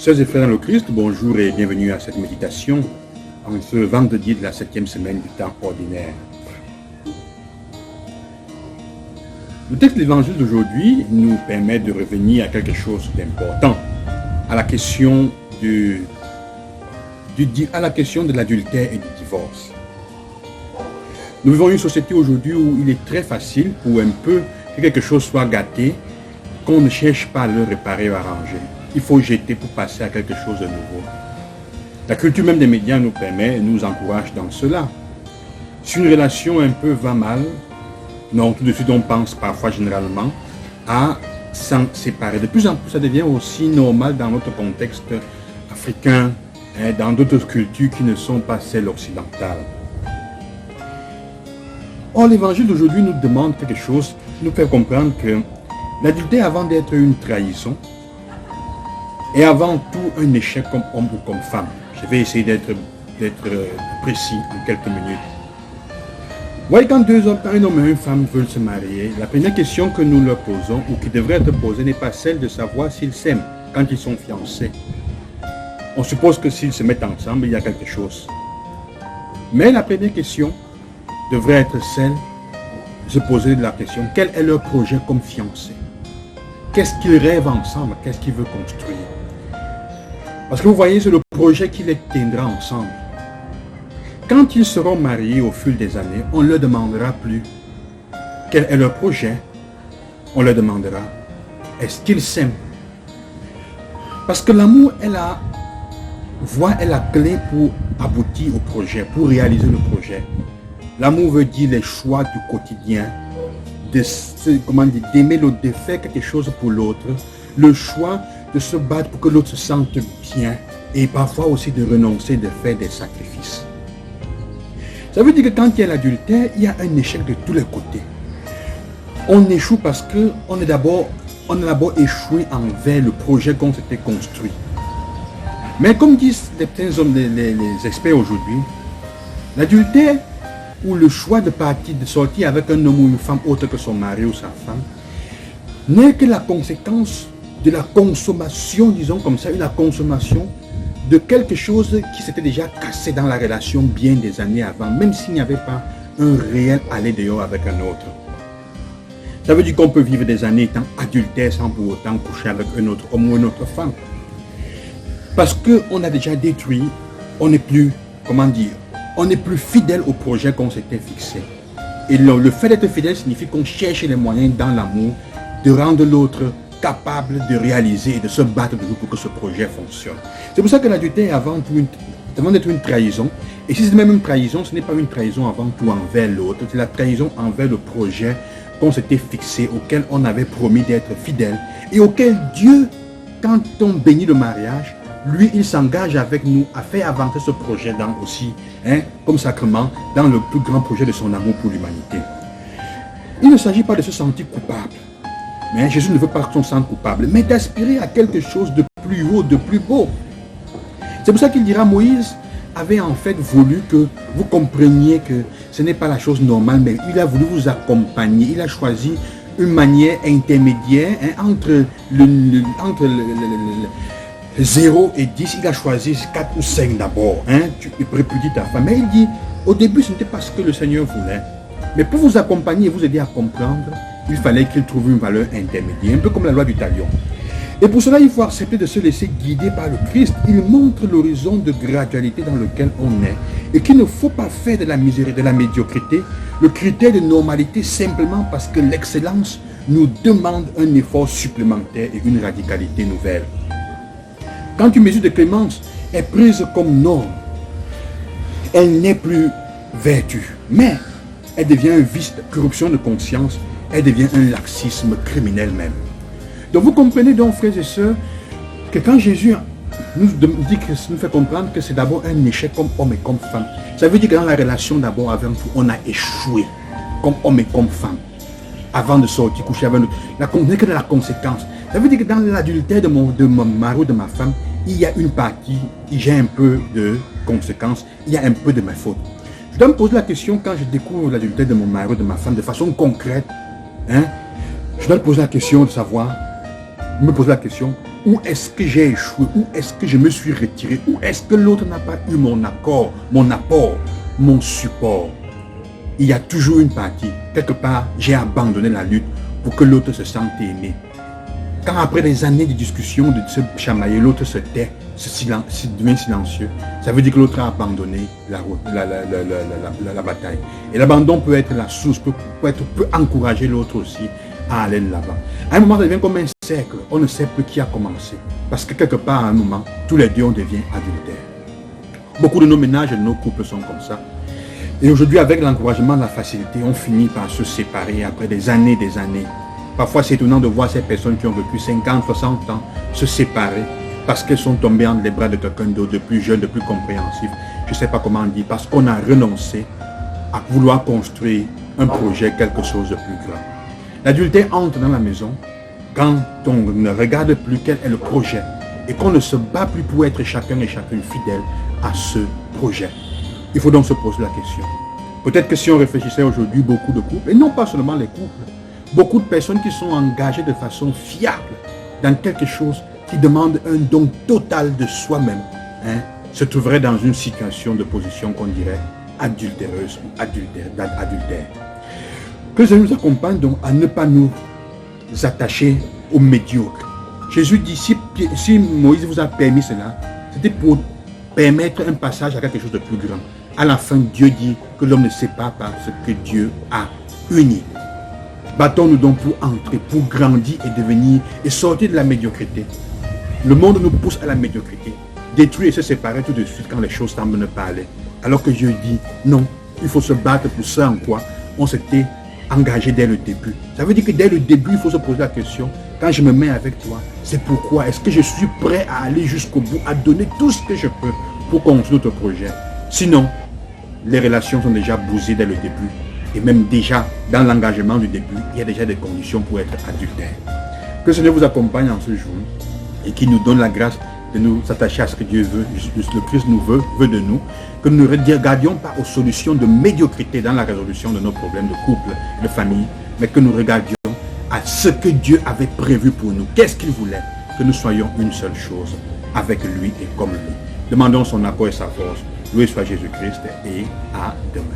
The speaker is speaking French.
Sœurs et frères dans le Christ, bonjour et bienvenue à cette méditation en ce vendredi de la 7e semaine du temps ordinaire. Le texte de l'évangile d'aujourd'hui nous permet de revenir à quelque chose d'important, à la question de l'adultère et du divorce. Nous vivons une société aujourd'hui où il est très facile pour un peu que quelque chose soit gâté, qu'on ne cherche pas à le réparer ou arranger. Il faut jeter pour passer à quelque chose de nouveau. La culture même des médias nous permet et nous encourage dans cela. Si une relation un peu va mal, non, tout de suite on pense parfois généralement à s'en séparer. De plus en plus, ça devient aussi normal dans notre contexte africain, dans d'autres cultures qui ne sont pas celles occidentales. Or, l'évangile d'aujourd'hui nous demande quelque chose, nous fait comprendre que l'adultère, avant d'être une trahison, est avant tout un échec comme homme ou comme femme. Je vais essayer d'être précis en quelques minutes. Voyez, quand un homme et une femme veulent se marier, la première question que nous leur posons, ou qui devrait être posée, n'est pas celle de savoir s'ils s'aiment quand ils sont fiancés. On suppose que s'ils se mettent ensemble, il y a quelque chose. Mais la première question devrait être celle de se poser la question, quel est leur projet comme fiancés? Qu'est-ce qu'ils rêvent ensemble? Qu'est-ce qu'ils veulent construire? Parce que vous voyez, c'est le projet qui les tiendra ensemble. Quand ils seront mariés au fil des années, on ne leur demandera plus quel est leur projet. On leur demandera, est-ce qu'ils s'aiment? Parce que l'amour est la voie, est la clé pour aboutir au projet, pour réaliser le projet. L'amour veut dire les choix du quotidien, d'aimer l'autre, de faire quelque chose pour l'autre, le choix de se battre pour que l'autre se sente bien et parfois aussi de renoncer, de faire des sacrifices. Ça veut dire que quand il y a l'adultère, il y a un échec de tous les côtés. On échoue parce qu'on a d'abord échoué envers le projet qu'on s'était construit. Mais comme disent les experts aujourd'hui, l'adultère ou le choix de sortir avec un homme ou une femme autre que son mari ou sa femme n'est que la conséquence de la consommation, disons comme ça, la consommation de quelque chose qui s'était déjà cassé dans la relation bien des années avant, même s'il n'y avait pas un réel aller dehors avec un autre. Ça veut dire qu'on peut vivre des années étant adultère sans pour autant coucher avec un autre homme ou une autre femme. Parce qu'on a déjà détruit, on n'est plus, on n'est plus fidèle au projet qu'on s'était fixé. Et le fait d'être fidèle signifie qu'on cherche les moyens dans l'amour de rendre l'autre capable de réaliser et de se battre de nous pour que ce projet fonctionne. C'est pour ça que l'adultère est avant d'être une trahison. Et si c'est même une trahison, ce n'est pas une trahison avant tout envers l'autre, c'est la trahison envers le projet qu'on s'était fixé, auquel on avait promis d'être fidèle et auquel Dieu, quand on bénit le mariage, lui, il s'engage avec nous à faire avancer ce projet comme sacrement, dans le plus grand projet de son amour pour l'humanité. Il ne s'agit pas de se sentir coupable. Mais Jésus ne veut pas qu'on se sente coupable, mais d'aspirer à quelque chose de plus haut, de plus beau. C'est pour ça qu'il dira, Moïse avait en fait voulu que vous compreniez que ce n'est pas la chose normale, mais il a voulu vous accompagner. Il a choisi une manière intermédiaire entre 0 et 10, il a choisi 4 ou 5 d'abord. Tu répudies ta femme. Mais il dit, au début, ce n'était pas ce que le Seigneur voulait. Mais pour vous accompagner et vous aider à comprendre, il fallait qu'il trouve une valeur intermédiaire, un peu comme la loi du talion. Et pour cela, il faut accepter de se laisser guider par le Christ. Il montre l'horizon de gradualité dans lequel on est. Et qu'il ne faut pas faire de la misère et de la médiocrité le critère de normalité simplement parce que l'excellence nous demande un effort supplémentaire et une radicalité nouvelle. Quand une mesure de clémence est prise comme norme, elle n'est plus vertu, mais elle devient un vice de corruption de conscience, elle devient un laxisme criminel même. Donc vous comprenez donc, frères et sœurs, que quand Jésus nous fait comprendre que c'est d'abord un échec comme homme et comme femme, ça veut dire que dans la relation d'abord avec vous, on a échoué comme homme et comme femme. Avant de sortir, coucher avec nous, n'est que de la conséquence. Ça veut dire que dans l'adultère de mon mari ou de ma femme, il y a une partie, j'ai un peu de conséquences, il y a un peu de ma faute. Je dois me poser la question quand je découvre l'adultère de mon mari ou de ma femme de façon concrète. Je dois me poser la question de savoir, Où est-ce que j'ai échoué? Où est-ce que je me suis retiré? Où est-ce que l'autre n'a pas eu mon accord, mon apport, mon support? Il y a toujours une partie. Quelque part, j'ai abandonné la lutte pour que l'autre se sente aimé. Quand après des années de discussion, de se chamailler, l'autre se tait, devient silencieux, ça veut dire que l'autre a abandonné la bataille. Et l'abandon peut être la source, peut encourager l'autre aussi à aller de l'avant. À un moment, ça devient comme un cercle. On ne sait plus qui a commencé. Parce que quelque part, à un moment, tous les deux, on devient adultères. Beaucoup de nos ménages et de nos couples sont comme ça. Et aujourd'hui, avec l'encouragement, la facilité, on finit par se séparer après des années. Parfois, c'est étonnant de voir ces personnes qui ont vécu 50, 60 ans se séparer parce qu'elles sont tombées entre les bras de quelqu'un d'autre, de plus jeune, de plus compréhensif. Je ne sais pas comment dire, parce qu'on a renoncé à vouloir construire un projet, quelque chose de plus grand. L'adultère entre dans la maison quand on ne regarde plus quel est le projet et qu'on ne se bat plus pour être chacun et chacune fidèle à ce projet. Il faut donc se poser la question. Peut-être que si on réfléchissait aujourd'hui, beaucoup de couples, et non pas seulement les couples, beaucoup de personnes qui sont engagées de façon fiable dans quelque chose qui demande un don total de soi-même, se trouveraient dans une situation de position qu'on dirait adultéreuse ou adultère. Que ça nous accompagne donc à ne pas nous attacher aux médiocres. Jésus dit, si Moïse vous a permis cela, c'était pour permettre un passage à quelque chose de plus grand. À la fin, Dieu dit que l'homme ne sépare pas ce que Dieu a uni. Battons-nous donc pour entrer, pour grandir et devenir, et sortir de la médiocrité. Le monde nous pousse à la médiocrité. Détruire et se séparer tout de suite quand les choses semblent ne pas aller. Alors que Dieu dit, non, il faut se battre pour ça en quoi on s'était engagé dès le début. Ça veut dire que dès le début, il faut se poser la question, quand je me mets avec toi, c'est pourquoi? Est-ce que je suis prêt à aller jusqu'au bout, à donner tout ce que je peux pour construire notre projet? Sinon, les relations sont déjà bousées dès le début. Et même déjà, dans l'engagement du début, il y a déjà des conditions pour être adultère. Que le Seigneur vous accompagne en ce jour et qui nous donne la grâce de nous attacher à ce que Dieu veut, le Christ nous veut de nous, que nous ne regardions pas aux solutions de médiocrité dans la résolution de nos problèmes de couple, de famille, mais que nous regardions à ce que Dieu avait prévu pour nous. Qu'est-ce qu'il voulait? Que nous soyons une seule chose avec lui et comme lui. Demandons son accord et sa force. Loué soit Jésus-Christ et à demain.